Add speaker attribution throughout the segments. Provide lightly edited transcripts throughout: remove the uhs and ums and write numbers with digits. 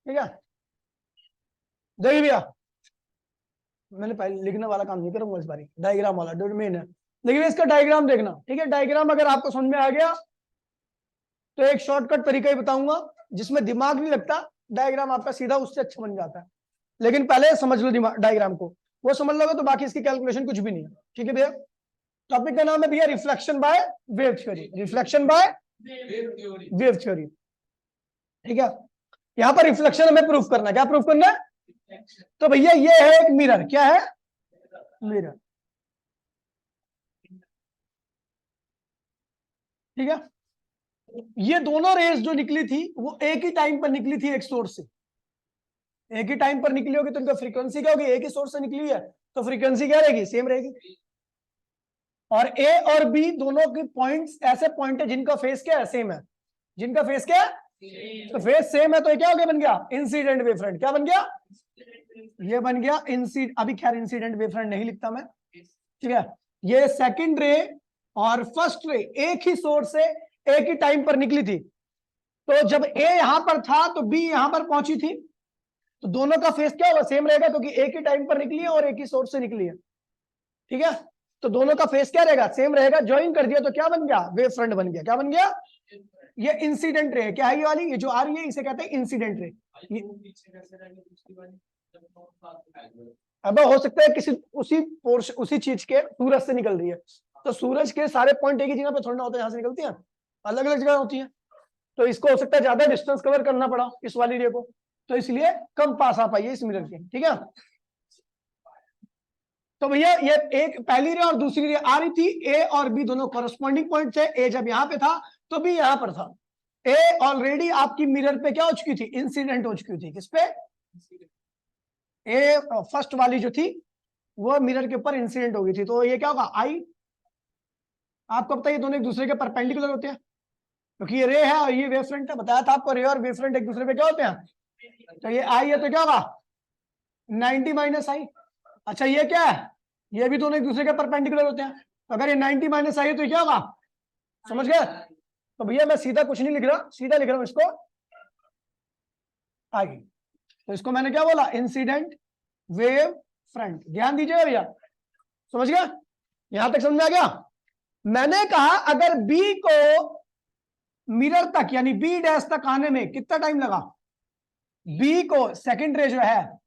Speaker 1: ठीक है, देखिए भैया मैंने पहले लिखने वाला काम नहीं करूंगा इस बारी, डायग्राम वाला डोमेन है। देखिए इसका डायग्राम देखना, ठीक है। डायग्राम अगर आपको समझ में आ गया तो एक शॉर्टकट तरीका ही बताऊंगा जिसमें दिमाग नहीं लगता, डायग्राम आपका सीधा उससे अच्छा बन जाता है। लेकिन पहले समझ लो डायग्राम को, वो समझ लोगे तो बाकी इसकी कैलकुलेशन कुछ भी नहीं है। ठीक है भैया, टॉपिक का नाम है भैया reflection by wave theory, reflection by wave theory. ठीक है, यहां पर रिफ्लेक्शन हमें प्रूफ करना है। क्या प्रूफ करना है? तो भैया ये है एक मिरर, क्या है? मिरर। ठीक है, ये दोनों रेस जो निकली थी वो एक ही टाइम पर निकली थी एक सोर्स से। एक ही टाइम पर निकली होगी तो इनका फ्रीक्वेंसी क्या होगी? एक ही सोर्स से निकली है तो फ्रीक्वेंसी क्या रहेगी? सेम रहेगी। और ए और बी दोनों के पॉइंट्स ऐसे पॉइंट है जिनका फेस क्या है? सेम है। जिनका फेस क्या है? तो फेस सेम है तो ये क्या हो गया? बन गया इंसिडेंट वेव फ्रंट। क्या बन गया? ये बन गया अभी खैर इंसिडेंट वेव फ्रंट नहीं लिखता मैं, ठीक है। ये सेकंड रे और फर्स्ट रे एक ही सोर्स से एक ही टाइम पर निकली थी। तो जब ए यहां पर था तो बी यहां पर पहुंची थी, तो दोनों का फेस क्या होगा? सेम रहेगा क्योंकि एक ही टाइम पर निकली है और एक ही सोर्स से निकली है। ठीक है, तो दोनों का फेस क्या रहेगा? सेम रहेगा। ज्वाइन कर दिया तो क्या बन गया? वेव फ्रंट बन गया। क्या बन गया? ये इंसिडेंट रे है। क्या है ये वाली? ये जो आ रही है इसे कहते हैं इंसिडेंट रे। अब हो सकता है किसी उसी चीज के सूरज से निकल रही है, तो सूरज के सारे पॉइंट एक ही जगह पे थोड़ा ना होते हैं, यहां से निकलती हैं, अलग अलग जगह होती हैं। तो इसको हो सकता है ज्यादा डिस्टेंस कवर करना पड़ा इस वाली रे को, तो इसलिए कम पास आ पाई है इस मिरर के। ठीक है, तो भैया ये एक पहली रे और दूसरी रे आ रही थी, ए और बी दोनों कॉरेस्पॉन्डिंग पॉइंट थे। ए जब यहां पे था तो बी यहां पर था। ए ऑलरेडी आपकी मिरर पे क्या हो चुकी थी? इंसिडेंट हो चुकी थी। किस पे? ए फर्स्ट वाली जो थी वो मिरर के ऊपर इंसिडेंट हो गई थी। तो ये क्या होगा? आई। आपको पता है ये दोनों एक दूसरे के परपेंडिकुलर होते हैं क्योंकि ये रे है और ये वेव फ्रंट है। बताया था आपको, रे और वेव फ्रंट एक दूसरे पे क्या होते हैं? तो ये आई है तो क्या होगा? 90 माइनस आई। अच्छा ये क्या है? ये भी दोनों एक दूसरे के परपेंडिकुलर होते हैं, तो अगर ये 90 माइनस आई है तो क्या होगा? समझ गए? तो भैया मैं सीधा कुछ नहीं लिख रहा, सीधा लिख रहा हूं इसको आई। तो इसको मैंने क्या बोला? Incident wave front. ध्यान दीजिएगा भैया, समझ गया? यहां तक समझ में आ गया? मैंने कहा अगर बी को मिरर तक यानी बी डैश तक आने में कितना टाइम लगा? बी को सेकंड रे जो है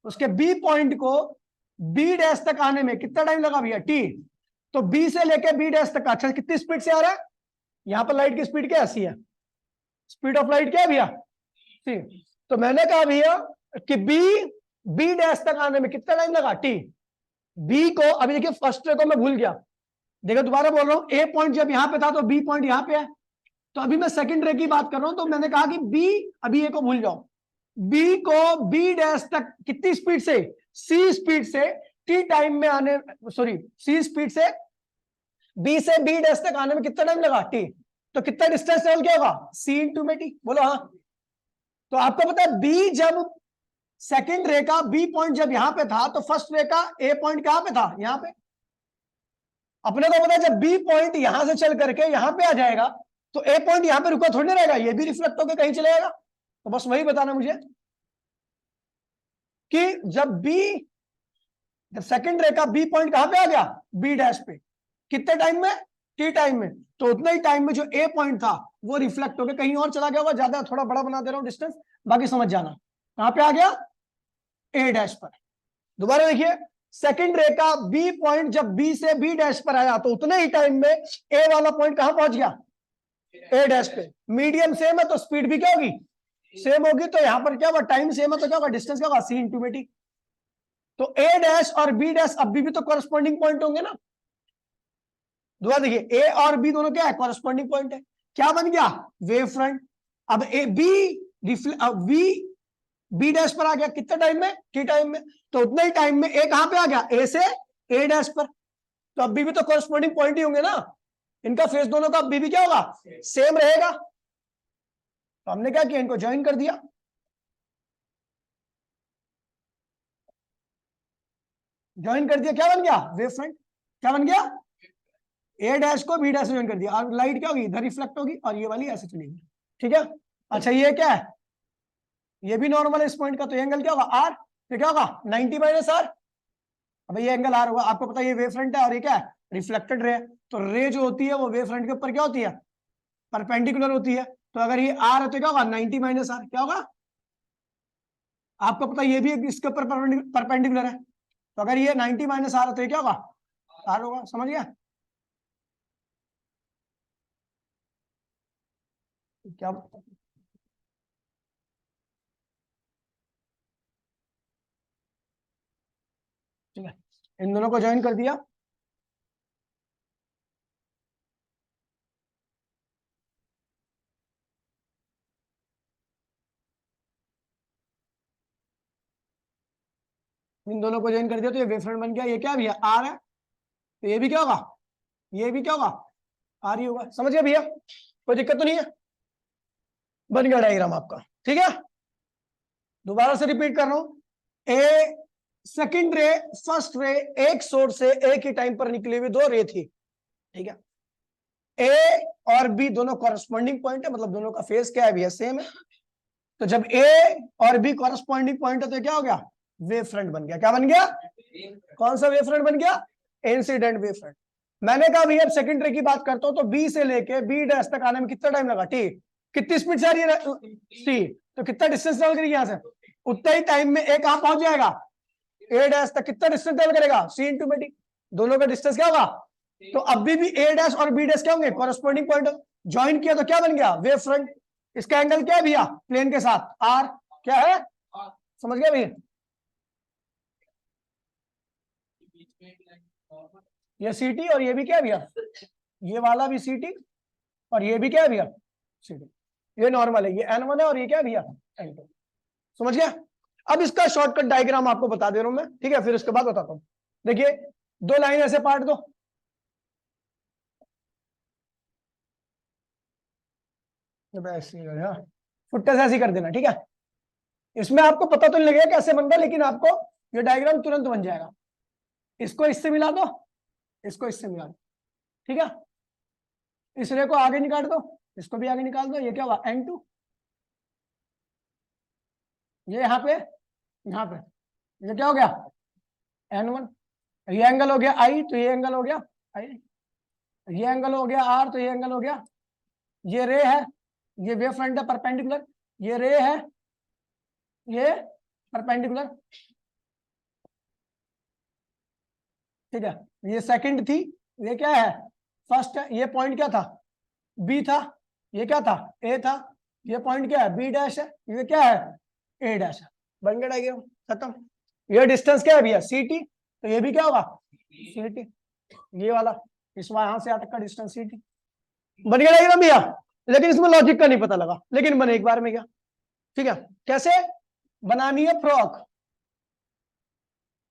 Speaker 1: उसके बी पॉइंट को बी डैश तक आने में कितना टाइम लगा भैया? टी। तो बी से लेके बी डैश तक अच्छा कितनी स्पीड से आ रहा है? यहां पर लाइट की स्पीड क्या ऐसी है? स्पीड ऑफ लाइट क्या है भैया? सी। तो मैंने कहा भैया कि बी डैश तक आने में कितना टाइम लगा? टी। बी को अभी देखिए फर्स्ट रे को मैं भूल गया, देखो दोबारा बोल रहा हूं, ए पॉइंट जब यहां पे था तो बी पॉइंट यहां पे है, तो अभी मैं सेकंड रे की बात कर रहा हूं। तो मैंने कहा कि बी, अभी ए को भूल जाओ, बी को बी डैश तक कितनी स्पीड से? सी स्पीड से टी टाइम में आने, सॉरी सी स्पीड से बी से बी डैश तक आने में कितना टाइम लगा? टी। तो कितना डिस्टेंस ट्रेवल किया होगा? सी इंटू में टी। बोलो हाँ। तो आपको पता है बी जब सेकंड रे का बी पॉइंट जब यहां पे था तो फर्स्ट रे का ए पॉइंट कहां पे था? यहां पे। अपने को पता है जब बी पॉइंट यहां से चल करके यहां पे आ जाएगा तो ए पॉइंट यहां पे रुका थोड़ी ना रहेगा, ये भी रिफ्लेक्ट होकर कहीं चले जाएगा। तो बस वही बताना मुझे कि जब सेकंड रे का बी पॉइंट कहां पे आ गया? बी डैश पे। कितने टाइम में? टी टाइम में। तो उतना ही टाइम में जो ए पॉइंट था वो रिफ्लेक्ट होकर कहीं और चला गया होगा। ज्यादा थोड़ा बड़ा बना दे रहा हूं डिस्टेंस, बाकी समझ जाना। कहां पे आ गया? ए डैश पर। दोबारा देखिए, सेकंड रे का बी पॉइंट जब बी से बी डैश पर आया तो उतने ही टाइम में ए वाला पॉइंट कहां पहुंच गया? ए डैश पे। मीडियम सेम है तो स्पीड भी क्या होगी? सेम होगी। तो यहां पर क्या होगा? टाइम सेम है तो क्या होगा? डिस्टेंस क्या होगा? सी इंटू में टी। तो ए डैश और बी डैश अब भी तो कॉरेस्पॉन्डिंग पॉइंट होंगे ना। दोबारा देखिए, ए और बी दोनों क्या है? कॉरेस्पॉन्डिंग पॉइंट है। क्या बन गया? Wave front. अब ए बी बी डैश पर आ गया कितने टाइम में? टी टाइम में। तो उतने ही टाइम में ए कहां पे आ गया? ए से ए डैश पर। तो अब भी तो कॉरेस्पॉन्डिंग पॉइंट ही होंगे ना, इनका फेस दोनों का अभी भी क्या होगा? सेम रहेगा। तो हमने क्या किया? इनको ज्वाइन कर दिया। ज्वाइन कर दिया, क्या बन गया? Wave front. क्या बन गया? ए डैश को बी डैश से ज्वाइन कर दिया और लाइट क्या होगी? इधर रिफ्लेक्ट होगी और ये वाली ऐसे चलेगी। ठीक है, अच्छा ये क्या है? ये भी नॉर्मल है इस पॉइंट का, तो ये एंगल क्या होगा आर, ये क्या होगा 90 माइनस आर। अब ये एंगल आर होगा, आपको पता है ये वेव फ्रंट है और ये क्या है रिफ्लेक्टेड रे, तो रे जो होती है वो वेव फ्रंट के ऊपर क्या होती है परपेंडिकुलर होती है, तो अगर ये आर है तो क्या होगा 90 माइनस आर, क्या होगा आपको पता है ये भी इसके ऊपर परपेंडिकुलर है, तो अगर ये 90 माइनस आर है तो ये क्या होगा आर होगा, समझ गया क्या। ठीक है, इन दोनों को ज्वाइन कर दिया, इन दोनों को ज्वाइन कर दिया तो ये वेव फ्रंट बन गया, ये क्या भैया आर है, तो ये भी क्या होगा ये भी क्या होगा आर ही होगा, समझ गया भैया, कोई दिक्कत तो नहीं है, बन गया डायग्राम आपका। ठीक है, दोबारा से रिपीट कर रहा हूं, ए सेकंड रे फर्स्ट रे एक सोर्स से एक ही टाइम पर निकली हुई दो रे थी, ठीक है, ए और बी दोनों कॉरेस्पॉन्डिंग पॉइंट है, मतलब दोनों का फेस क्या है भैया सेम है, तो जब ए और बी कॉरेस्पॉन्डिंग पॉइंट है तो क्या हो गया वेव फ्रंट बन गया, क्या बन गया कौन सा वेव फ्रंट बन गया इंसिडेंट वेव फ्रंट। मैंने कहा भैया सेकंड रे की बात करता हूं तो बी से लेके बी डैश तक आने में कितना टाइम लगा टी, कितनी स्पीड से आ रही है टी, तो कितना डिस्टेंस ट्रेवल करेगी यहां से, उतना ही टाइम में ए कहां पहुंच जाएगा ए डैश तक, कितना डिस्टेंस ट्रेवल करेगा सी इंटू बी टी, दोनों का डिस्टेंस क्या होगा, तो अभी भी ए डैश और बी डैश क्या होंगे कॉरेस्पॉन्डिंग पॉइंट, ज्वाइन किया तो क्या बन गया वेव फ्रंट, इसका एंगल क्या है भैया प्लेन के साथ आर, क्या है समझ गया भैया, ये सीटी और ये भी क्या है भैया, ये वाला भी सीटी और ये भी क्या है भैया सीटी, ये नॉर्मल है, ये N1 है और ये क्या है भैया N2, समझ गया। अब इसका शॉर्टकट डायग्राम आपको बता दे रहा हूं मैं, ठीक है, फिर उसके बाद बताता हूं, देखिए दो लाइन ऐसे पार्ट दो, फुट्टे से ऐसे कर देना, ठीक है, इसमें आपको पता तो नहीं लगेगा कैसे बनता है, लेकिन आपको ये डायग्राम तुरंत बन जाएगा, इसको इससे मिला दो, इसको इससे मिला दो, ठीक है, इस रे को आगे निकाल दो, इसको भी आगे निकाल दो, ये क्या हुआ N2, ये यहाँ पे ये क्या हो गया N1, ये एंगल हो गया I, तो ये एंगल हो गया I, ये एंगल हो गया R, तो ये एंगल हो गया, ये रे है, ये वेव फ्रंट है परपेंडिकुलर, ये रे है, ये परपेंडिकुलर, ठीक है, ये सेकंड थी, ये क्या है फर्स्ट है, ये पॉइंट क्या था बी था, ये क्या था ए था, ये पॉइंट क्या है बी डैश है, ये क्या है ए डैश है, बन गया डायग्राम खत्म। ये डिस्टेंस क्या है भैया सी टी, तो ये भी क्या होगा सी टी, ये वाला इस यहां से यहाँ तक का डिस्टेंस सी टी, बन गया डायग्राम भैया, लेकिन इसमें लॉजिक का नहीं पता लगा, लेकिन बने एक बार में क्या, ठीक है, कैसे बनानी है फ्रॉक,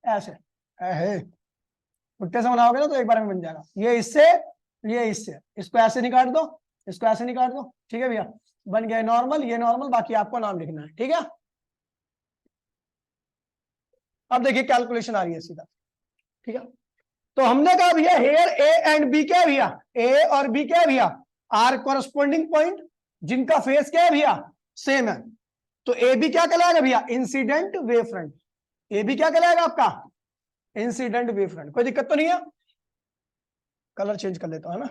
Speaker 1: ऐसे पुट्टे से बनाओगे ना तो एक बार में बन जाएगा, ये इससे इसको ऐसे निकाल दो, इसको ऐसे निकाल दो, ठीक है भैया, बन गया नॉर्मल, ये नॉर्मल, बाकी आपको नाम लिखना है, ठीक है। अब देखिए कैलकुलेशन आ रही है सीधा, ठीक है, तो हमने कहा भैया हेयर ए एंड बी क्या है भैया, ए और बी क्या है भैया आर कॉरेस्पॉन्डिंग पॉइंट, जिनका फेस क्या है भैया सेम है, तो ए बी क्या कहलाएगा भैया incident wave front, A B क्या कहलाएगा आपका इंसिडेंट वेव फ्रंट, कोई दिक्कत तो नहीं है, कलर चेंज कर लेता हूं है ना,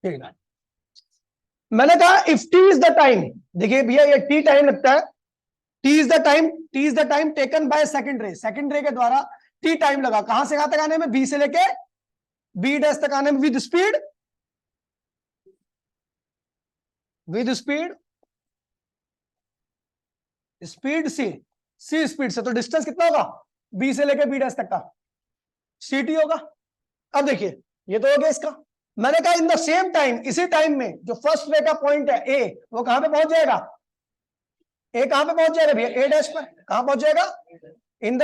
Speaker 1: ठीक है, मैंने कहा if T is the time, देखिए भैया ये टी टाइम लगता है, T is the time taken by second ray के द्वारा टी टाइम लगा, कहां से कहां तक आने में बी से लेके बी डैश तक आने में with speed speed C speed से, तो डिस्टेंस कितना होगा बी से लेके बी डैश तक का सी टी होगा। अब देखिए ये तो हो गया इसका, मैंने कहा इन द सेम टाइम, इसी टाइम में जो फर्स्ट रे का पॉइंट है ए, वो कहां पे पहुंच जाएगा, ए कहां पे पहुंच जाएगा भैया ए डैश पर, कहां पहुंच जाएगा in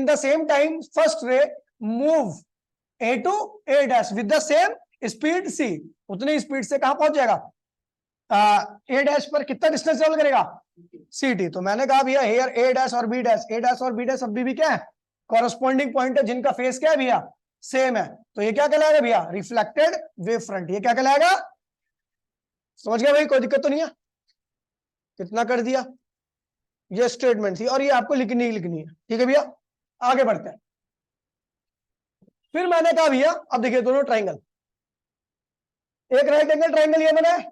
Speaker 1: the same time first ray move A to A dash with the same speed C, उतनी स्पीड से कहां पहुंच जाएगा ए डैश पर, कितना डिस्टेंस ट्रेवल करेगा सी टी, तो मैंने कहा भैया हेयर ए डैश और बी डैश, ए डैश और बी डैश अभी भी क्या है कॉरेस्पॉन्डिंग पॉइंट है, जिनका फेस क्या है भैया सेम है, तो ये क्या कहलाएगा भैया, रिफ्लेक्टेड वेव फ्रंट। ये क्या कहलाएगा, समझ गया भाई, कोई दिक्कत तो नहीं है, कितना कर दिया, ये स्टेटमेंट थी और ये आपको लिखनी है, ठीक है भैया। आगे बढ़ते हैं। फिर मैंने कहा भैया अब देखिए दोनों ट्राइंगल, एक राइट एंगल ट्राइंगल ये बना है,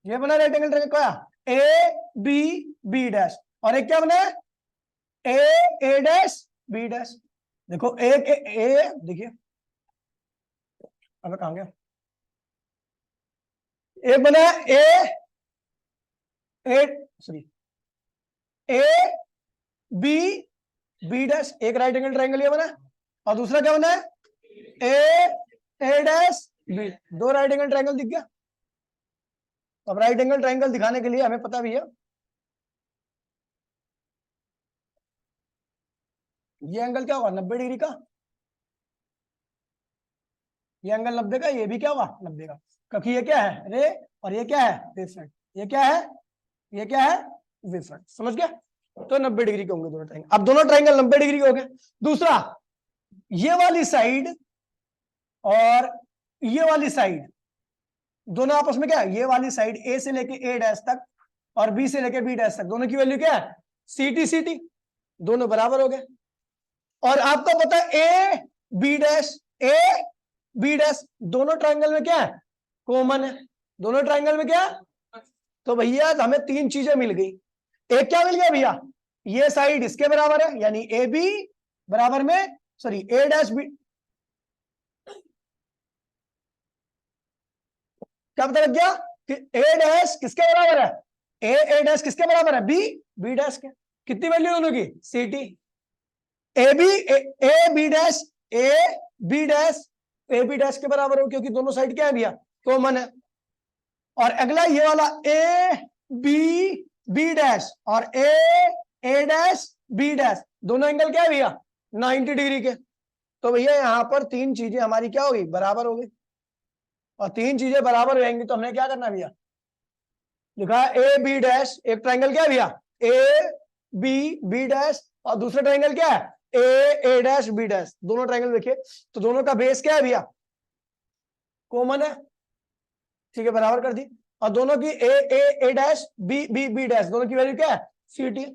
Speaker 1: ये बना राइट एंगल ट्राइंगल क्या, ए बी बी डैश, और एक क्या बना है, ए डैश बी डैश। देखो एक ए देखिए, अब कहां गया, एक बना है A sorry A B B dash, एक राइट एंगल ट्राइंगल ये बना है, और दूसरा क्या बना है, ए डैश बी, दो राइट एंगल ट्राइंगल दिख गया। अब राइट एंगल ट्राइंगल दिखाने के लिए हमें पता भी है ये एंगल क्या होगा, 90 डिग्री का, ये एंगल 90 का, ये भी क्या होगा 90 का, क्योंकि ये क्या है रे और ये क्या है वेव फ्रंट, ये क्या है, ये क्या है वेव फ्रंट, समझ गया। तो 90 डिग्री के होंगे दोनों ट्राइंगल। अब दोनों ट्राइंगल 90 डिग्री के हो गए। दूसरा, ये वाली साइड और ये वाली साइड दोनों आपस में क्या है, ये वाली साइड ए से लेके ए डैश तक और बी से लेके बी डैश तक, दोनों की वैल्यू क्या है, सी टी, दोनों बराबर हो गए। और आपको पता है ए बी डैश दोनों ट्राइंगल में क्या है, कॉमन है, दोनों ट्राइंगल में क्या है, तो भैया हमें तीन चीजें मिल गई। एक क्या मिल गया भैया, ये साइड इसके बराबर है, यानी ए बी बराबर में सॉरी ए डैश बी, क्या पता लग गया कि ए डैश किसके बराबर है, ए डैश किसके बराबर है, बी बी डैश के। कितनी वैल्यू दोनों की, C T, A B dash A B dash A B dash के बराबर हो, क्योंकि दोनों साइड क्या है भैया, कॉमन है। और अगला ये वाला ए बी बी डैश और ए डैश बी डैश, दोनों एंगल क्या है भैया, 90 डिग्री के। तो भैया यहां पर तीन चीजें हमारी क्या होगी, बराबर हो गई। और तीन चीजें बराबर हो जाएंगी तो हमने क्या करना भैया, लिखा है ए बी डैश, एक ट्राइंगल क्या है भैया, ए बी डैश, और दूसरा ट्राइंगल क्या है, ए डैश बी डैश। दोनों ट्राइंगल देखिए तो दोनों का बेस क्या है भैया, कॉमन है, ठीक है, बराबर कर दी। और दोनों की ए डैश बी डैश, दोनों की वैल्यू क्या है, सी टी।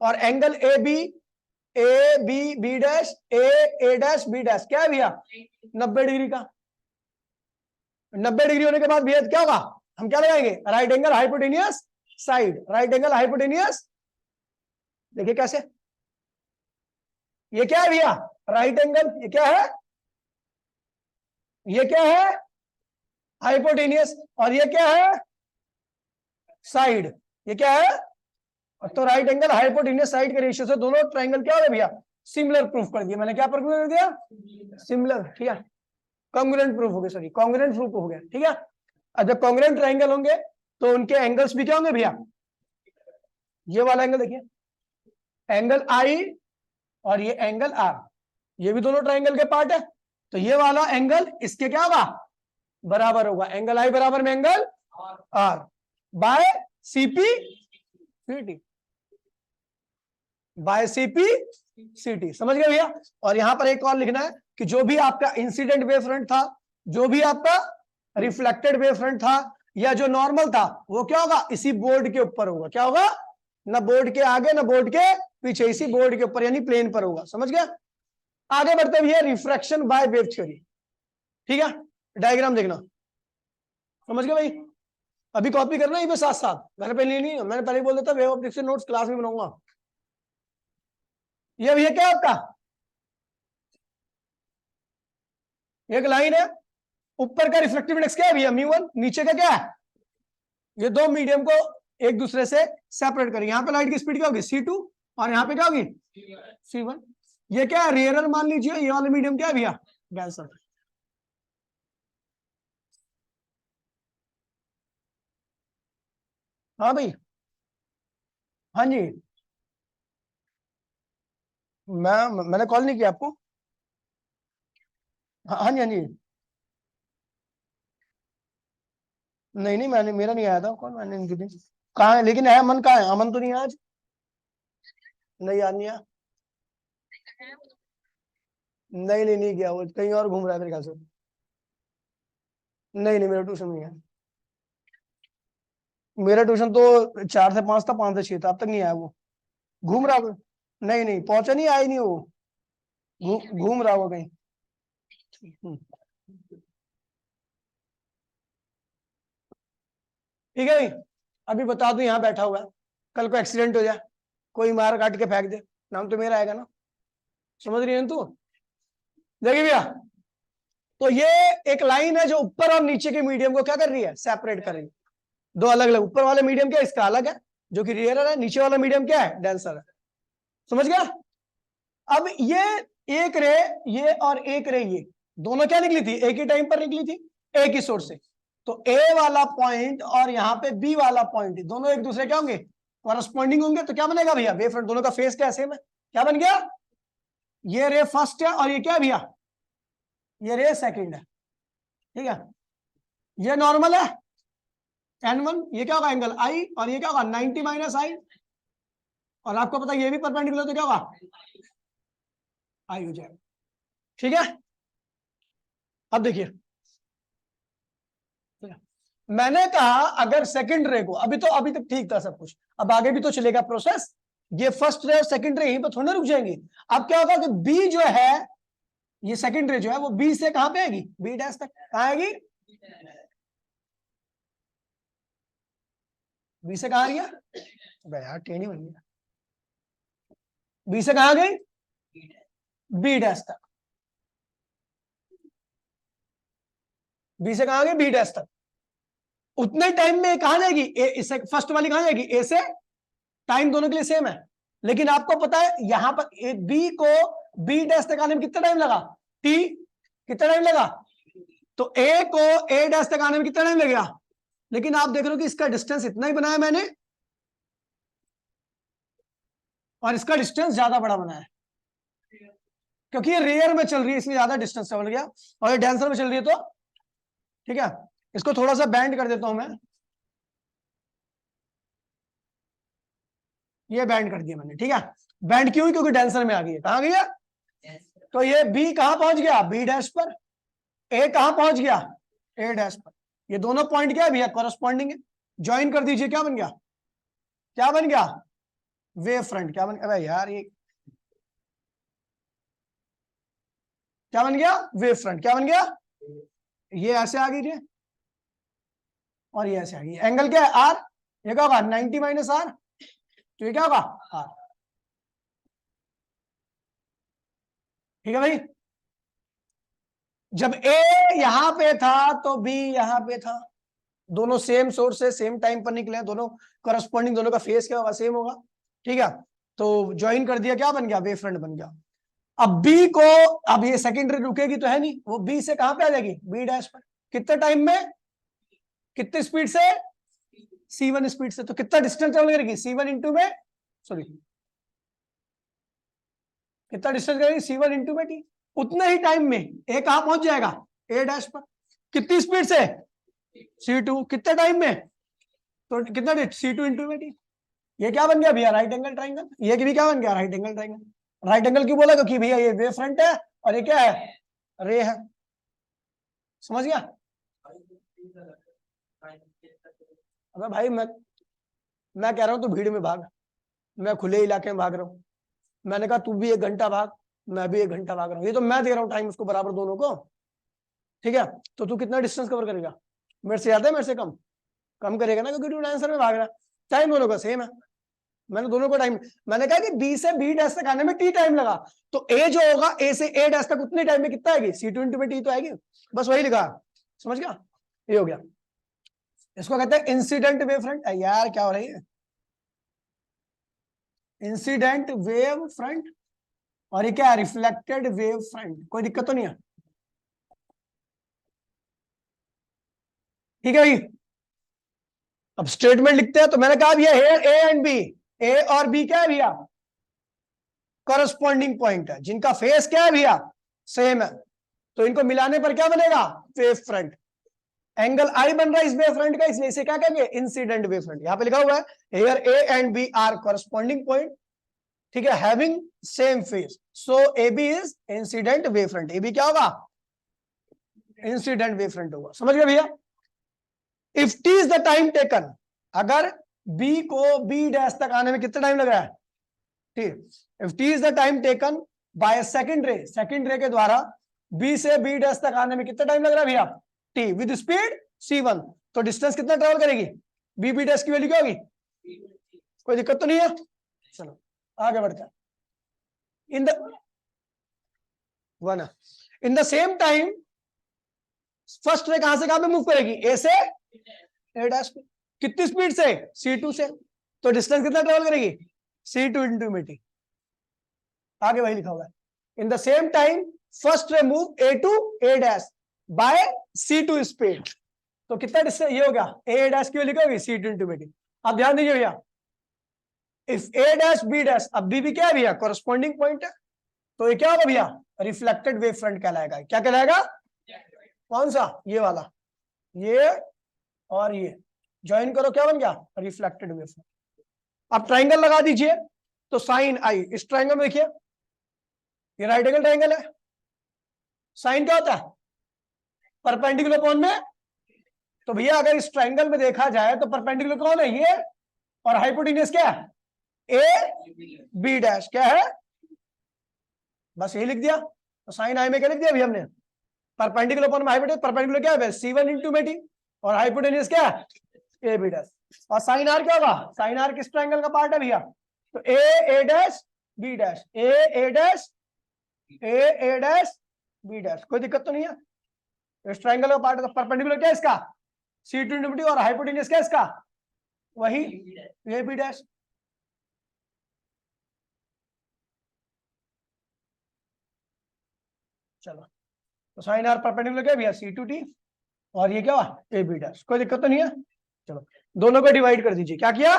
Speaker 1: और angle A B B dash A dash B dash क्या है भैया, 90 डिग्री का। 90 डिग्री होने के बाद भैया क्या होगा, हम क्या लगाएंगे, right angle hypotenuse side, right angle hypotenuse, देखिए कैसे, ये क्या है भैया, राइट एंगल, ये क्या है, ये क्या है हाइपोटेनियस, और ये क्या है साइड, ये क्या है, तो राइट एंगल हाइपोटेनियस साइड के रेशियो से दोनों ट्राइंगल क्या हो गए भैया, सिमिलर प्रूफ कर दिया। मैंने क्या प्रूफ कर दिया, सिमिलर, ठीक है, कॉन्ग्रुएंट प्रूफ हो गया, सॉरी कॉन्ग्रुएंट प्रूफ हो गया, ठीक है। अब जब कॉन्ग्रुएंट ट्राइंगल होंगे तो उनके एंगल्स भी क्या होंगे भैया, ये वाला एंगल देखिए, एंगल आई और ये एंगल आर, ये भी दोनों ट्राइंगल के पार्ट है, तो ये वाला एंगल इसके क्या होगा, बराबर होगा, एंगल आई बराबर में एंगल आर बाय सीपी सीटी, बाय सीपी सीटी, समझ गए भैया। और यहां पर एक और लिखना है कि जो भी आपका इंसिडेंट वेव फ्रंट था, जो भी आपका रिफ्लेक्टेड वेव फ्रंट था, या जो नॉर्मल था, वो क्या होगा, इसी बोर्ड के ऊपर होगा, क्या होगा, ना बोर्ड के आगे ना बोर्ड के पीछे, इसी बोर्ड के ऊपर यानी प्लेन पर होगा, समझ गया। आगे बढ़ते भैया, रिफ्रैक्शन बाय वेव थ्योरी, ठीक है, डायग्राम देखना, समझ गए भाई। अभी कॉपी करना ही साथ साथ, मैंने पहले नहीं, मैंने पहले बोल देता वेव ऑप्टिक्स से नोट्स क्लास में बनाऊंगा। ये भैया क्या आपका, एक लाइन है, ऊपर का रिफ्लेक्टिव इंडेक्स क्या है भैया, μ1, नीचे का क्या है, ये दो मीडियम को एक दूसरे से सेपरेट करें। यहाँ पे लाइट की स्पीड क्या होगी, c2, और यहाँ पे क्या होगी, c1। ये क्या है, रेयरर मान लीजिए, ये वाला मीडियम क्या है भैया, गैसर। हाँ भाई, हाँ जी, मैंने कॉल नहीं किया आपको, हाँ जी हाँ जी, नहीं नहीं, मैंने, मेरा नहीं आया था कॉल, मैंने नहीं की थी। कहाँ है, लेकिन है अमन, कहाँ है अमन, तो नहीं है आज, नहीं याद नहीं है। नहीं नहीं नहीं गया, वो कहीं और घूम रहा है मेरे ख्याल से। नहीं नहीं, मेरा ट्यूशन नहीं है। मेरा ट्यूशन तो 4 से 5 था, 5 से 6 था, अब तक नहीं आया वो। घूम रहा होगा। नहीं नहीं पहुंचा नहीं, आया नहीं वो। घूम रहा होगा कहीं। हम्म, ठीक है भाई। अभी बता दूं, यहाँ बैठा हुआ है, कल को एक्सीडेंट हो जाए, कोई मार काट के फेंक दे, नाम तो मेरा आएगा ना। समझ रही है तू? देखिए भैया, तो ये एक लाइन है जो ऊपर और नीचे के मीडियम को क्या कर रही है, सेपरेट कर रही है। दो अलग अलग, ऊपर वाले मीडियम क्या है, इसका अलग है जो कि रियरर है, नीचे वाला मीडियम क्या है, डेंसर है। समझ गया? अब ये एक रे, ये और एक रे, ये दोनों क्या निकली थी, एक ही टाइम पर निकली थी, एक ही सोर्स से। तो ए वाला पॉइंट और यहाँ पे बी वाला पॉइंट, दोनों एक दूसरे क्या होंगे, कॉरस्पॉन्डिंग होंगे। तो क्या बनेगा भैया, वेव फ्रंट, दोनों का फेस क्या सेम है, क्या बन गया, ये रे फर्स्ट है और ये क्या है भैया, ये रे सेकंड है। ठीक है, ये नॉर्मल है n1, ये क्या होगा एंगल आई, और ये क्या होगा 90 माइनस आई, और आपको पता है ये भी परपेंडिकुलर, तो क्या होगा, आई हो जाएगा। ठीक है, अब देखिए, मैंने कहा अगर सेकंड रे को, अभी तक ठीक था सब कुछ, अब आगे भी तो चलेगा प्रोसेस, ये फर्स्ट रे और सेकंड रे यहीं पर थोड़ा रुक जाएंगे। अब क्या होगा कि बी जो है, ये सेकंड रे जो है वो बी से कहां पे आएगी, बी डैश तक, कहां आएगी, बी से कहां आ गया, यार टेढ़ी बन गया, बी से कहां गई, बी डैश तक, बी से कहां गई, बी डैश तक। उतने टाइम में कहां जाएगी, ए, फर्स्ट वाली कहां जाएगी, ए से, टाइम दोनों के लिए सेम है, लेकिन आपको पता है यहां पर बी को बी डैश तक आने में कितना टाइम लगा, टी, कितना टाइम लगा, तो ए को ए डैश तक आने में कितना टाइम लगेगा। लेकिन आप देख रहे हो कि इसका डिस्टेंस इतना ही बनाया मैंने, और इसका डिस्टेंस ज्यादा बड़ा बनाया, क्योंकि ये रेयर में चल रही है इसलिए ज्यादा डिस्टेंस चल गया, और ये डेंसर में चल रही है तो, ठीक है, इसको थोड़ा सा बैंड कर देता हूं मैं, ये बैंड कर दिया मैंने। ठीक है, बैंड क्यों, क्योंकि डेंसर में आ गई है, कहां गई है, तो ये बी कहां पहुंच गया, बी डैश पर, ए कहां पहुंच गया, ए डैश पर। ये दोनों पॉइंट क्या है भैया, कॉरस्पॉन्डिंग है, ज्वाइन कर दीजिए, क्या बन गया, क्या बन गया, वेव फ्रंट। क्या बन गया, अरे यार ये क्या बन गया, वेव फ्रंट। क्या बन गया, ये ऐसे आ गई, और ये ऐसे आ गई, एंगल क्या है, आर, ये क्या होगा 90 माइनस आर, तो ये क्या होगा, आर। ठीक है भाई, जब ए यहां पे था तो बी यहां पे था, दोनों सेम सोर्स से सेम टाइम पर निकले, दोनों करस्पॉन्डिंग, दोनों का फेस क्या होगा, सेम होगा। ठीक है, तो ज्वाइन कर दिया, क्या बन गया, वेव फ्रंट बन गया। अब बी को, अब ये सेकेंडरी रुकेगी तो है नहीं, वो बी से कहां पे आ जाएगी, बी डैश पर, कितने टाइम में, कितनी स्पीड से, C1 स्पीड से। तो कितना डिस्टेंस ट्रेवल करेगी, C1 इंटू में, सॉरी, कितना डिस्टेंस करेगी, C1 इंटू में टी, उतने ही टाइम में ए कहां पहुंच जाएगा, ए डैश पर, कितनी स्पीड से, C2, कितने टाइम में, तो कितना C2 इंटू में टी। ये क्या बन गया भैया, राइट एंगल ट्राइंगल। ये भी क्या बन गया, right angle triangle. Right angle क्यों बोला, क्योंकि भैया ये वेव फ्रंट है और ये क्या है, रे है। समझ गया? अबे भाई मैं कह रहा हूं तू भीड़ में भाग, मैं खुले इलाके में भाग रहा हूँ। मैंने कहा तू भी 1 घंटा भाग, मैं भी 1 घंटा भाग रहा हूँ, ये तो मैं दे रहा हूँ टाइम उसको बराबर दोनों को। ठीक है, तो तू कितना डिस्टेंस कवर करेगा, मेरे से ज्यादा है, मेरे से कम, कम करेगा ना, क्योंकि तू आंसर में भाग रहा है। टाइम दोनों का सेम है, मैंने दोनों को टाइम, मैंने कहा कि बी से बी डैश तक आने में टी टाइम लगा, तो ए जो होगा ए से ए डैश तक उतने टाइम में कितना आएगी, C2 इंटू में टी तो आएगी, बस वही लिखा। समझ गया, ये हो गया। इसको कहते हैं इंसिडेंट वेव फ्रंट। यार क्या हो रही है, इंसिडेंट वेव फ्रंट, और ये क्या है, रिफ्लेक्टेड वेव फ्रंट। कोई दिक्कत तो नहीं है? ठीक है भाई, अब स्टेटमेंट लिखते हैं। तो मैंने कहा भैया हेयर ए एंड बी, ए और बी क्या है भैया, करस्पॉन्डिंग पॉइंट है, जिनका फेस क्या है भैया, सेम है, तो इनको मिलाने पर क्या बनेगा, वेव फ्रंट। एंगल आई बन रहा है इस वेव फ्रंट का, इसलिए इसे क्या कहेंगे, इंसिडेंट वेव फ्रंट। यहां पे लिखा हुआ है here A and B are corresponding point, ठीक है, having same phase, so A B is incident wave front. A B क्या होगा? इंसिडेंट वेव फ्रंट होगा। समझ गए भैया? If T is the time taken, अगर बी को बी डैश तक आने में कितना टाइम लग रहा है? ठीक, if T is the time taken by second ray, second ray के द्वारा बी से बी डैश तक आने में कितना टाइम लग रहा है भैया? टी विद स्पीड c1, तो डिस्टेंस कितना ट्रेवल करेगी? बी बी डैश की वैल्यू क्या होगी? कोई दिक्कत तो नहीं है? चलो आगे बढ़ते हैं। इन द सेम टाइम फर्स्ट रे कहां से कहां पे मूव करेगी? ए से ए डैश पे। कितनी स्पीड से? c2 से। तो डिस्टेंस कितना ट्रेवल करेगी? c2 इंटू मीटी। आगे वही लिखा हुआ है, in the same time first ray move A to A dash by c2 speed. तो कितना डिस्टेंस ये हो गया? ए डैश की वैल्यू क्या होगी? c2 इंटू मीटी। अब ध्यान दीजिए भैया, if A dash B dash, अब बी भी क्या है भैया? कॉरेस्पॉन्डिंग पॉइंट है, तो ये क्या होगा भैया? रिफ्लेक्टेड वेव फ्रंट कहलाएगा। क्या कहलाएगा? कौन सा? ये वाला, ये और ये ज्वाइन करो, क्या बन गया? Reflected wave front. अब ट्राइंगल लगा दीजिए, तो साइन आई, इस ट्राइंगल में देखिए ये राइट एंगल ट्राइंगल है, साइन क्या होता है? परपेंडिकुलर अपॉन में। तो भैया अगर इस ट्राइंगल में देखा जाए तो परपेंडिकुलर कौन है? ये, और हाइपोटेन्यूज क्या है? A B dash. क्या है? बस यही लिख दिया। तो साइन आई में क्या लिख दिया भैया हमने? परपेंडिकुलर अपॉन में हाइपोटेन्यूज। परपेंडिकुलर क्या है? c1 इंटू मीटी, और हाइपोटेन्यूज क्या है? A B dash. और साइन आर क्या होगा? साइन आर किस ट्राइंगल का पार्ट है भैया? तो A dash B dash, A dash A dash B dash. कोई दिक्कत तो नहीं है? इस ट्राइंगल का पार्ट है, तो परपेंडिकुलर क्या है इसका? c2 इंटू मीटी, और हाइपोटेन्यूज क्या है इसका? वही ए बी डैश। चलो, तो साइन आर परपेंडिकुलर क्या है भैया? c2t, और ये क्या हुआ? A B dash. कोई दिक्कत तो नहीं है? चलो, दोनों को डिवाइड कर दीजिए। क्या किया?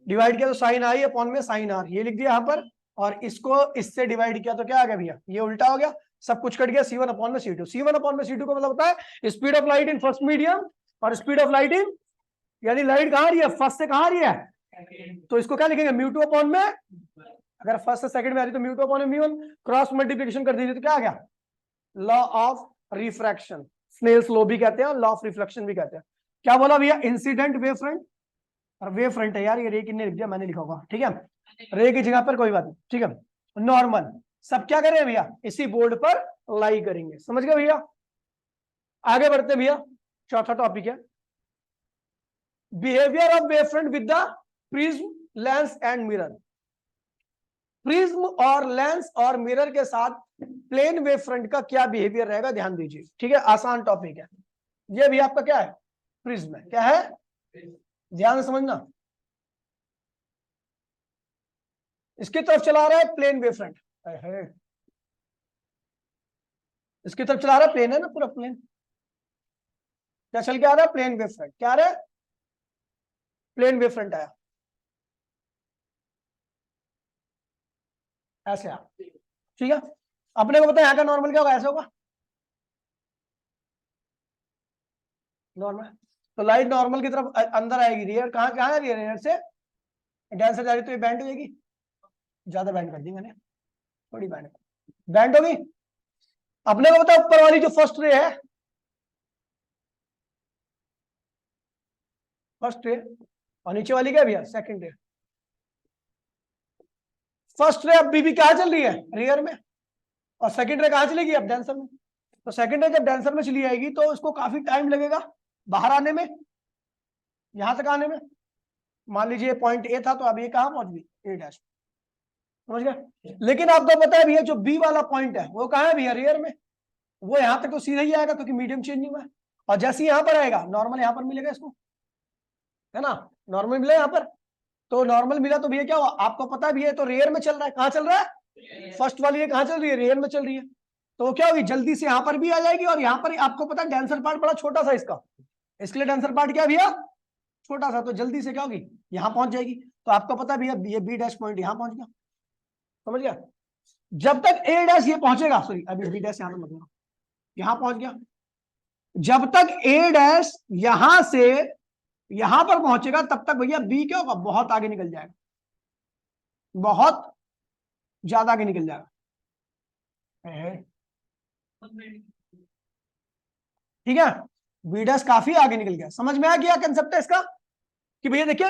Speaker 1: डिवाइड किया, तो साइन आई अपॉन में साइन आर, ये लिख दिया यहाँ पर, और इसको इससे डिवाइड किया तो क्या आ गया भैया? ये उल्टा हो गया, सब कुछ कट गया। c1 अपॉन में c2। c1 अपॉन में c2 का मतलब होता है speed of light in first medium, और स्पीड ऑफ लाइट इन, यानी लाइट कहाँ आ रही है? फर्स्ट से कहाँ आ रही है? तो इसको क्या लिखेंगे? म्यू टू अपॉन में, अगर फर्स्ट से सेकंड में आ रही तो म्यू टू अपॉन में म्यू वन, क्रॉस मल्टीप्लिकेशन कर दीजिए तो क्या आ गया? Law of refraction, Snell's law भी कहते हैं, लॉ ऑफ रिफ्लेक्शन भी कहते हैं। क्या बोला भैया? इंसिडेंट वेव फ्रंट, और वेव फ्रंट है यार, ये रे किसने लिख दिया? मैंने लिखा होगा, ठीक है, रे की जगह पर कोई बात नहीं, ठीक है। नॉर्मल सब क्या करें भैया? इसी बोर्ड पर लाई करेंगे। समझ गए भैया? आगे बढ़ते भैया, चौथा टॉपिक है behaviour of wave front with the prism, lens and mirror. Prism और लेंस और मिरर के साथ प्लेन वेव फ्रंट का क्या बिहेवियर रहेगा? ध्यान दीजिए, ठीक है, आसान टॉपिक है ये भी। आपका क्या है? प्रिज्म है। क्या है? ध्यान से समझना। इसकी तरफ चला रहा है प्लेन वेव फ्रंट, इसकी तरफ चला रहा है, प्लेन है ना पूरा प्लेन। क्या चल के आ रहा है? Plane wave front. क्या आ रहा है? प्लेन वेव फ्रंट आया, ऐसे आ, ठीक है। अपने को पता है यहाँ का नॉर्मल क्या होगा? ऐसे होगा नॉर्मल। तो लाइट नॉर्मल की तरफ अंदर आएगी, रियर कहाँ कहाँ आ रही है? रियर से डेंसर जा रही, तो ये बैंड हो जाएगी। ज्यादा बैंड कर दी मैंने, थोड़ी बैंड होगी। अपने को पता है ऊपर वाली जो फर्स्ट रे है, फर्स्ट रे, और नीचे वाली क्या भैया? सेकंड रे। फर्स्ट रे अब भी कहाँ चल रही है? रियर में, और सेकंड रे कहाँ चलेगी? अब डेंसर में। तो सेकंड रे जब डेंसर में चली जाएगी तो उसको काफी टाइम लगेगा बाहर आने में, यहां तक आने में। मान लीजिए पॉइंट ए था, तो अब ये कहां पहुंच गई? ए डैश। समझ गए? लेकिन आपको पता है भैया जो बी वाला पॉइंट है वो कहां है भैया? रियर में। वो यहां तक तो सीधा ही आएगा क्योंकि मीडियम चेंज नहीं हुआ है, और जैसे यहां पर आएगा नॉर्मल यहां पर मिलेगा इसको, है ना? नॉर्मल मिला यहां पर, तो नॉर्मल मिला तो भैया क्या हुआ? आपको पता है भैया तो रेयर में चल रहा है। कहां चल रहा है? फर्स्ट वाली ये कहां चल रही है? रेयर में चल रही है। तो क्या होगी? जल्दी से यहां पर भी आ जाएगी, और यहां पर आपको पता है डेंसर पार्ट बड़ा छोटा सा इसका, इसके लिए डेंसर पार्ट क्या भैया? छोटा सा। तो जल्दी से क्या होगी? यहां पहुंच जाएगी। तो आपको पता है भैया ये बी डैश पॉइंट यहां पहुंच गया। समझ गया? जब तक ए डैश ये पहुंचेगा, सॉरी अभी बी डैश यहां पर, यहां पहुंच गया, जब तक ए डैश यहां से यहां पर पहुंचेगा तब तक भैया बी क्या होगा? बहुत आगे निकल जाएगा। बहुत ज्यादा आगे निकल जाएगा। ठीक है, बी डैश काफी आगे निकल गया। समझ में आ गया कंसेप्ट है इसका कि भैया देखिए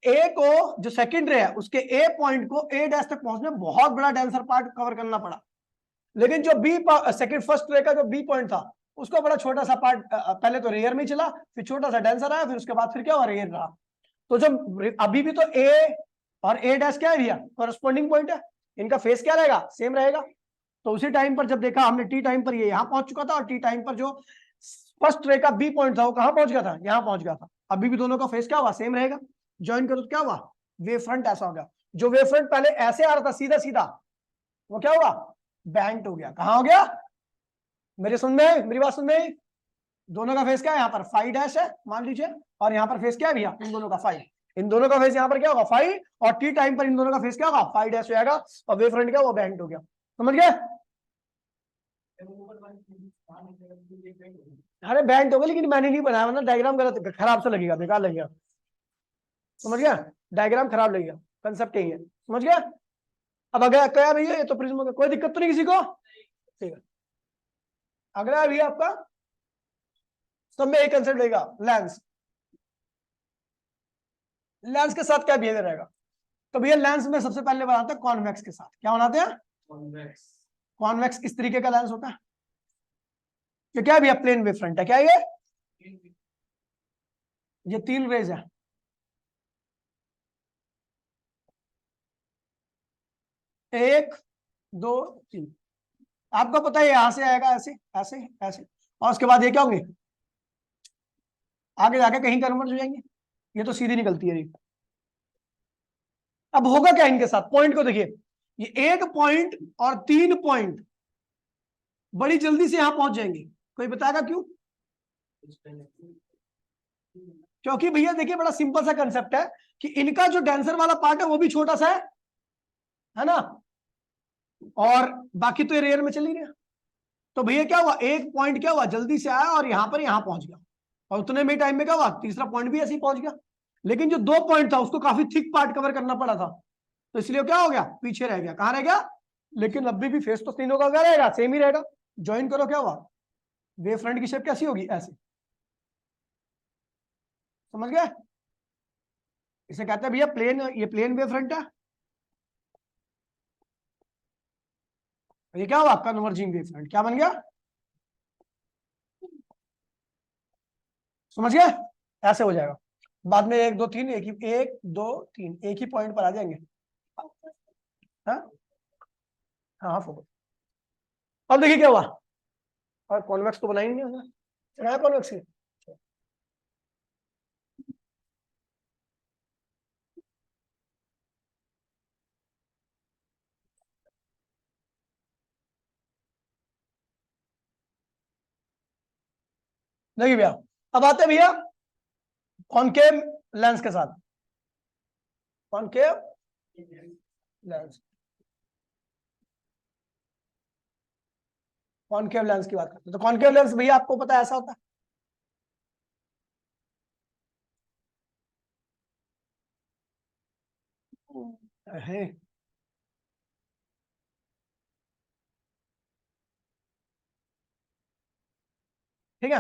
Speaker 1: ए को जो सेकंड रे है उसके ए पॉइंट को ए डैश तक पहुंचने में बहुत बड़ा डेंसर पार्ट कवर करना पड़ा, लेकिन जो बी सेकंड फर्स्ट रे का जो बी पॉइंट था उसको बड़ा छोटा सा पार्ट, पहले तो रेयर में चला, फिर छोटा सा डेंसर आया, फिर उसके बाद फिर क्या हुआ, रेयर रहा। तो जब अभी भी तो ए और ए डैश क्या है भैया, कॉरेस्पॉन्डिंग पॉइंट है, इनका फेस क्या रहेगा, सेम रहेगा। तो उसी टाइम पर जब देखा हमने टी टाइम पर ये यहां पहुंच चुका था, और टी टाइम पर जो फर्स्ट रे का बी पॉइंट था वो कहां पहुंच गया था, यहां पहुंच गया था। अभी भी दोनों का फेस क्या हुआ, सेम रहेगा। ज्वाइन करो तो क्या हुआ, वेव फ्रंट ऐसा हो गया। जो वेव फ्रंट पहले ऐसे आ रहा था सीधा सीधा, वो क्या हुआ, बैंट हो गया। कहां हो गया, मेरी सुन में, मेरी बात सुन में, दोनों का फेस क्या है, यहाँ पर फाइव डैश है मान लीजिए, और यहाँ पर फेस क्या है भैया, इन दोनों का फाइव। इन दोनों का फेस यहाँ पर क्या होगा, फाइव, और टी टाइम पर इन दोनों का फेस क्या होगा, फाइव डैश हो जाएगा, और वेव फ्रंट क्या, वो बैंट हो गया। समझ गए, अरे बैंट हो गया, लेकिन मैंने नहीं बनाया, वरना डायग्राम गलत खराब से लगेगा, बेकार लगेगा। समझ गया, डायग्राम खराब लगेगा, कंसेप्ट यही है। समझ गया। अब अगर क्या भैया, ये तो प्रिज्म का कोई दिक्कत तो नहीं किसी को, ठीक है। अगला है भैया आपका, सब में एक कंसेप्ट लेगा, लेंस। लेंस के साथ क्या बिहेवियर रहेगा, तो भैया लेंस में सबसे पहले बनाते हैं कॉन्वेक्स के साथ। क्या बनाते हैं, कॉन्वेक्स। कॉन्वेक्स किस तरीके का लेंस होता है, ये क्या है भैया, प्लेन वेव फ्रंट है, क्या ये तीन रेज है, एक दो तीन। आपको पता है यहां से आएगा ऐसे ऐसे ऐसे, और उसके बाद ये क्या होंगे, आगे जाके कहीं कन्वर्ज हो जाएंगे। ये तो सीधी निकलती है। अब होगा क्या इनके साथ, पॉइंट को देखिए, ये एक पॉइंट और तीन पॉइंट बड़ी जल्दी से यहां पहुंच जाएंगे। कोई बताएगा क्यों, क्योंकि भैया देखिए बड़ा सिंपल सा कंसेप्ट है कि इनका जो डेंसर वाला पार्ट है वो भी छोटा सा है ना, और बाकी तो ये रेयर में चल ही रहा। तो भैया क्या हुआ, एक पॉइंट क्या हुआ, जल्दी से आया और यहां पहुंच गया, और उतने में टाइम में क्या हुआ, तीसरा पॉइंट भी ऐसे ही पहुंच गया। लेकिन जो दो पॉइंट था उसको काफी थिक पार्ट कवर करना पड़ा था, तो इसलिए क्या हो गया, पीछे रह गया। कहां रह गया, लेकिन अभी भी फेस तो तीनों का क्या रहेगा, सेम ही रहेगा। ज्वाइन करो, क्या हुआ, वेव फ्रंट की शेप कैसी होगी, ऐसे। समझ गए, इसे कहते हैं भैया प्लेन, ये प्लेन वेव फ्रंट है। ये क्या हुआ, कन्वर्जिंग वेव फ्रंट, क्या बन गया, समझ गए, ऐसे हो जाएगा। बाद में एक दो तीन, एक दो तीन एक ही पॉइंट पर आ जाएंगे। हाँ हाँ फोकस। अब देखिए क्या हुआ, और कॉन्वेक्स तो बनाएंगे, चढ़ाया कॉन्वेक्स की। देखिए भैया, अब आते हैं भैया कॉनकेव लेंस के साथ, कॉनकेव लेंस। कॉनकेव लेंस की बात करते हैं, तो कॉनकेव लेंस भैया आपको पता है ऐसा होता है। ठीक है,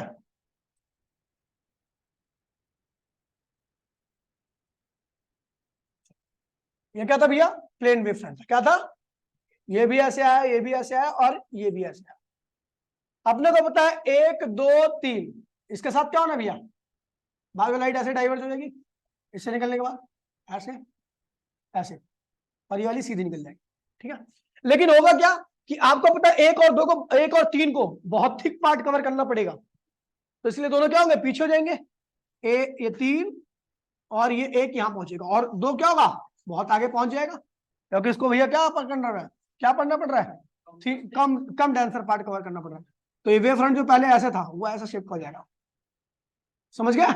Speaker 1: ये क्या था भैया, प्लेन वेव फ्रंट क्या था, ये भी ऐसे आया, ये भी ऐसे आया, और ये भी ऐसे आया। अपने को पता है एक दो तीन, इसके साथ क्या होना भैया, बाद में लाइट ऐसे डाइवर्ज हो जाएगी, इससे निकलने के बाद ऐसे ऐसे, और ये वाली सीधी निकल जाएगी। ठीक है, लेकिन होगा क्या कि आपको पता है एक और दो को, एक और तीन को बहुत थिक पार्ट कवर करना पड़ेगा, तो इसलिए दोनों क्या होंगे, पीछे हो जाएंगे। ये तीन और ये एक यहां पहुंचेगा, और दो क्या होगा, बहुत आगे पहुंच जाएगा, क्योंकि इसको भैया क्या पकड़ना रहा है, क्या पढ़ना पड़ रहा है, कम कम डेंसर पार्ट कवर करना पड़ रहा है। तो ये वेव फ्रंट जो पहले ऐसे था वो ऐसा शेप का हो जाएगा। समझ गया,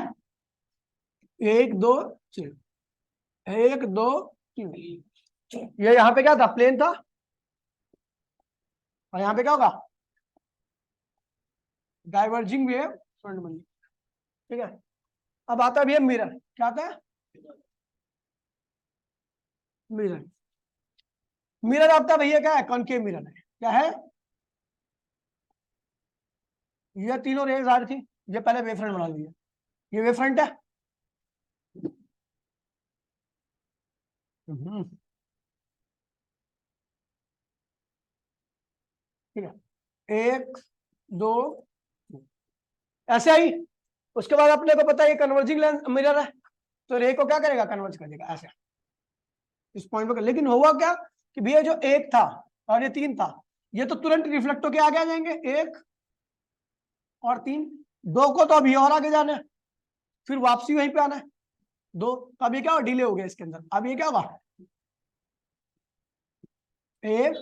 Speaker 1: एक दो तीन, एक दो तीन। ये यहाँ पे क्या था, प्लेन था, और यहाँ पे क्या होगा, डाइवर्जिंग वेव फ्रंट बन गई। ठीक है, अब आता है भैया मिरर, क्या आता है, मिरर। मिरर आपका भैया क्या है, कॉनकेव मिरर है, क्या है, ये तीनों रेज आ रही थी, ये पहले वेव फ्रंट बना लिया, ये वेव फ्रंट है। ठीक है, एक दो ऐसे आई, उसके बाद अपने को पता है ये कन्वर्जिंग लेंस मिरर है, तो रे को क्या करेगा, कन्वर्ज कर देगा ऐसे इस पॉइंट पर। लेकिन हुआ क्या कि भैया जो एक था और ये तीन था, ये तो तुरंत रिफ्लेक्ट होके आगे आ जाएंगे, एक और तीन, दो को तो अभी और आगे जाना है, फिर वापसी वहीं पे आना है दो, तो अब ये क्या होगा, डिले हो गया इसके अंदर। अब ये क्या होगा, एक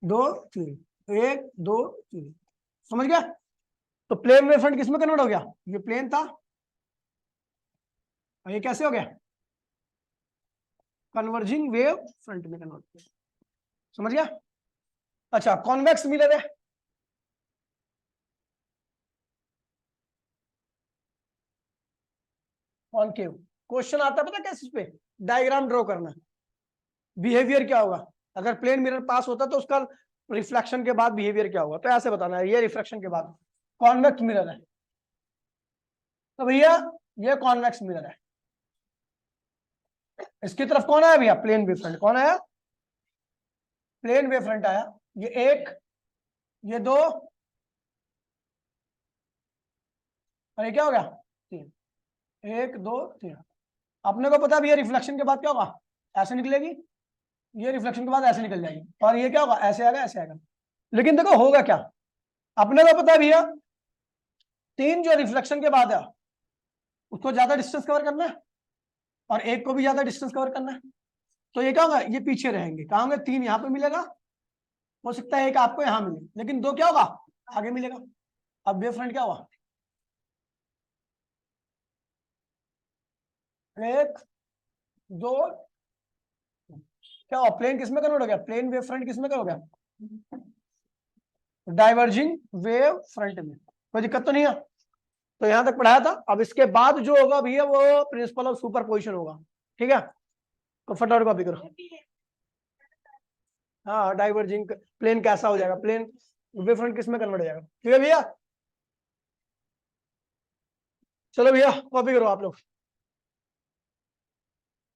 Speaker 1: दो तीन, एक दो तीन, समझ गया। तो प्लेन वेव फ्रंट किसमें कन्वर्ट हो गया, ये प्लेन था और ये कैसे हो गया, कन्वर्जिंग वेव फ्रंट में कन्वर्ट हो गया, समझ गया। अच्छा, कॉन्वेक्स मिरर है, कॉनकेव। क्वेश्चन आता है पता कैसे, इस पे डायग्राम ड्रॉ करना, बिहेवियर क्या होगा अगर प्लेन मिरर पास होता तो उसका रिफ्लेक्शन के बाद बिहेवियर क्या होगा, तो ऐसे बताना है, ये रिफ्लेक्शन के बाद कॉन्वेक्स मिरर है, तो भैया ये कॉन्वेक्स मिरर है, इसकी तरफ कौन आया भैया, प्लेन वेव फ्रंट, कौन आया, प्लेन वेव फ्रंट आया, ये एक, ये दो और ये क्या हो गया, तीन, एक दो तीन। अपने को पता है भैया रिफ्लेक्शन के बाद क्या होगा, ऐसे निकलेगी, ये रिफ्लेक्शन के बाद ऐसे निकल जाएगी, और ये क्या होगा, ऐसे आएगा ऐसे आएगा। लेकिन देखो होगा क्या, अपने को पता है भैया तीन जो रिफ्लेक्शन के बाद है उसको ज्यादा डिस्टेंस कवर करना है और एक को भी ज्यादा डिस्टेंस कवर करना है, तो ये क्या होगा, ये पीछे रहेंगे, कहा होंगे तीन यहाँ पे मिलेगा, हो सकता है एक आपको यहाँ मिले, लेकिन दो क्या होगा, आगे मिलेगा। अब वेव फ्रंट क्या हुआ, एक दो, क्या हुआ, प्लेन किसमें कन्वर्ट हो गया, प्लेन वेव फ्रंट किसमें हो गया, डाइवर्जिंग वेव फ्रंट में, कोई दिक्कत तो नहीं है। तो यहां तक पढ़ाया था, अब इसके बाद जो होगा भैया वो प्रिंसिपल ऑफ सुपरपोजिशन होगा, ठीक है, तो फटाफट कॉपी करो। हाँ, डाइवर्जिंग प्लेन कैसा हो जाएगा, प्लेन वेव फ्रंट किसमें कन्वर्ट हो जाएगा, ठीक है भैया। चलो भैया कॉपी करो आप लोग।